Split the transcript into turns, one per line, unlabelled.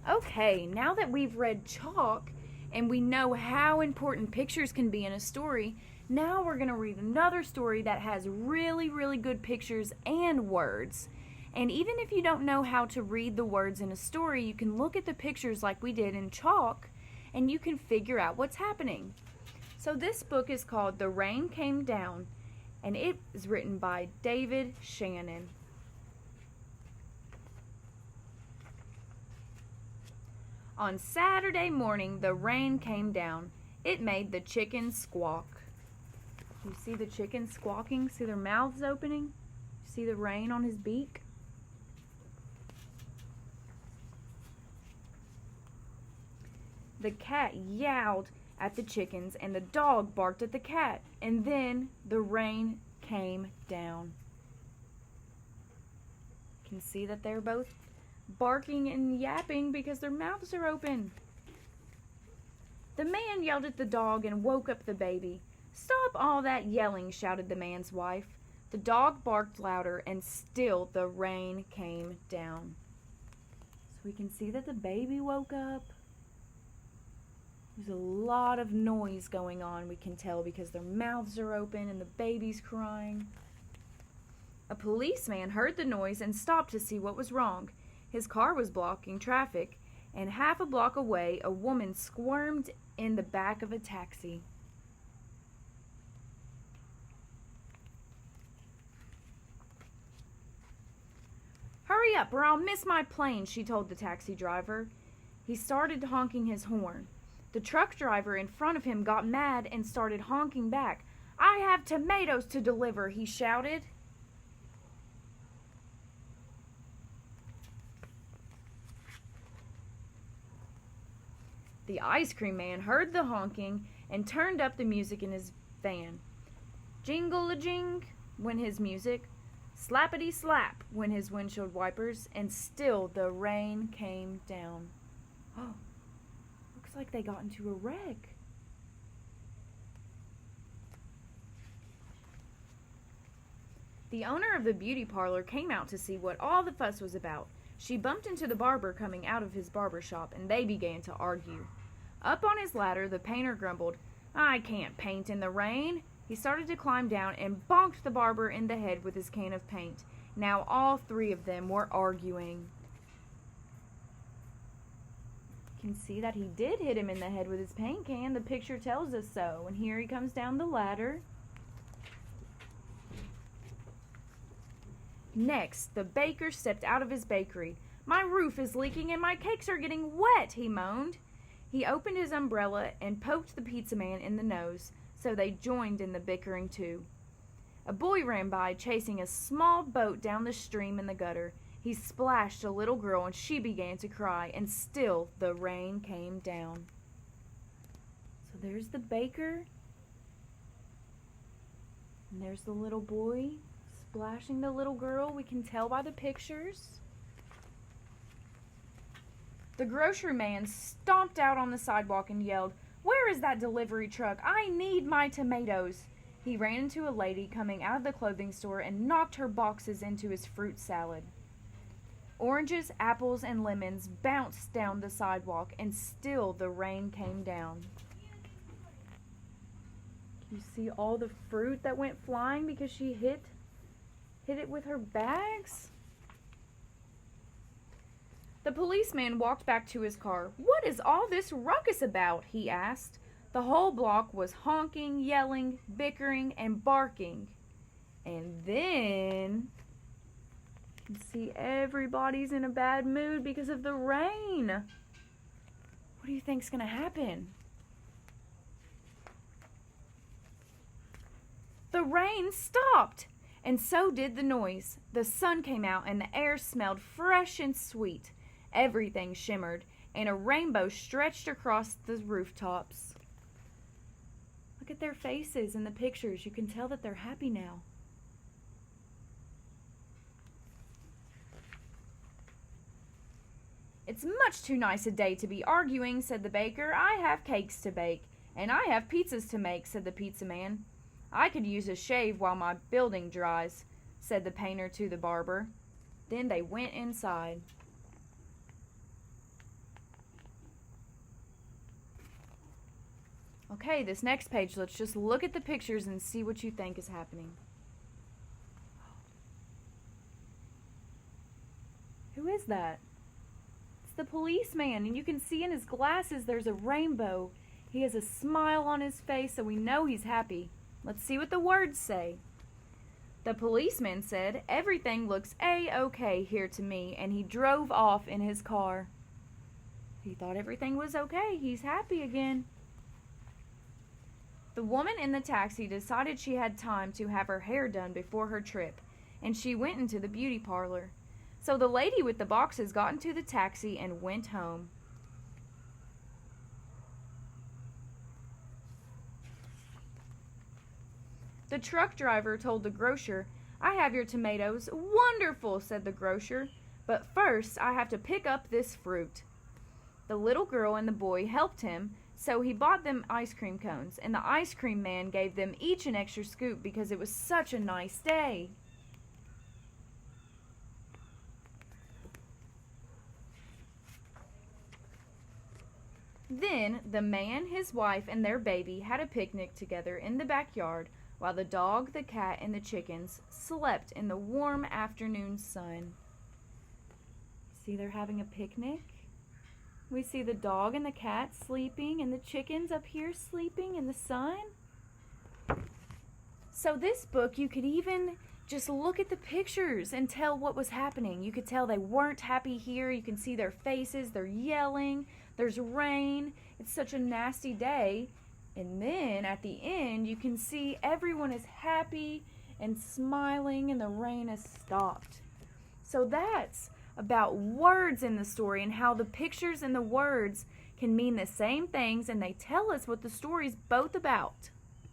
Okay, now that we've read Chalk and we know how important pictures can be in a story, now we're going to read another story that has really, really good pictures and words. And even if you don't know how to read the words in a story, you can look at the pictures like we did in Chalk and you can figure out what's happening. So this book is called The Rain Came Down, and it is written by David Shannon. On Saturday morning, the rain came down. It made the chickens squawk. You see the chickens squawking? See their mouths opening? See the rain on his beak? The cat yowled at the chickens, and the dog barked at the cat. And then the rain came down. You can see that they're both barking and yapping because their mouths are open. The man yelled at the dog and woke up the baby. "Stop all that yelling," shouted the man's wife. The dog barked louder, and still the rain came down. So we can see that the baby woke up. There's a lot of noise going on, we can tell, because their mouths are open and the baby's crying. A policeman heard the noise and stopped to see what was wrong. His car was blocking traffic, and half a block away, a woman squirmed in the back of a taxi. "Hurry up or I'll miss my plane," she told the taxi driver. He started honking his horn. The truck driver in front of him got mad and started honking back. "I have tomatoes to deliver," he shouted. The ice cream man heard the honking and turned up the music in his van. Jingle-a-jing went his music, slappity-slap went his windshield wipers, and still the rain came down. Oh, looks like they got into a wreck. The owner of the beauty parlor came out to see what all the fuss was about. She bumped into the barber coming out of his barber shop, and they began to argue. Up on his ladder, the painter grumbled, "I can't paint in the rain." He started to climb down and bonked the barber in the head with his can of paint. Now all three of them were arguing. You can see that he did hit him in the head with his paint can. The picture tells us so. And here he comes down the ladder. Next, the baker stepped out of his bakery. "My roof is leaking and my cakes are getting wet," he moaned. He opened his umbrella and poked the pizza man in the nose, so they joined in the bickering too. A boy ran by, chasing a small boat down the stream in the gutter. He splashed a little girl and she began to cry, and still the rain came down. So there's the baker, and there's the little boy splashing the little girl. We can tell by the pictures. The grocery man stomped out on the sidewalk and yelled, "Where is that delivery truck? I need my tomatoes." He ran into a lady coming out of the clothing store and knocked her boxes into his fruit salad. Oranges, apples, and lemons bounced down the sidewalk, and still the rain came down. You see all the fruit that went flying because she hit it with her bags? The policeman walked back to his car. "What is all this ruckus about?" he asked. The whole block was honking, yelling, bickering, and barking. And then you can see everybody's in a bad mood because of the rain. What do you think's going to happen? The rain stopped, and so did the noise. The sun came out, and the air smelled fresh and sweet. Everything shimmered, and a rainbow stretched across the rooftops. Look at their faces in the pictures. You can tell that they're happy now. "It's much too nice a day to be arguing," said the baker. "I have cakes to bake." "And I have pizzas to make," said the pizza man. "I could use a shave while my building dries," said the painter to the barber. Then they went inside. Okay, this next page, let's just look at the pictures and see what you think is happening. Who is that? It's the policeman, and you can see in his glasses there's a rainbow. He has a smile on his face, so we know he's happy. Let's see what the words say. The policeman said, "Everything looks A-okay here to me," and he drove off in his car. He thought everything was okay. He's happy again. The woman in the taxi decided she had time to have her hair done before her trip, and she went into the beauty parlor. So the lady with the boxes got into the taxi and went home. The truck driver told the grocer, "I have your tomatoes." "Wonderful," said the grocer, "but first I have to pick up this fruit." The little girl and the boy helped him, so he bought them ice cream cones, and the ice cream man gave them each an extra scoop because it was such a nice day. Then the man, his wife, and their baby had a picnic together in the backyard while the dog, the cat, and the chickens slept in the warm afternoon sun. See, they're having a picnic. We see the dog and the cat sleeping and the chickens up here sleeping in the sun. So this book, you could even just look at the pictures and tell what was happening. You could tell they weren't happy here. You can see their faces. They're yelling. There's rain. It's such a nasty day. And then at the end, you can see everyone is happy and smiling and the rain has stopped. So that's about words in the story and how the pictures and the words can mean the same things, and they tell us what the story's both about.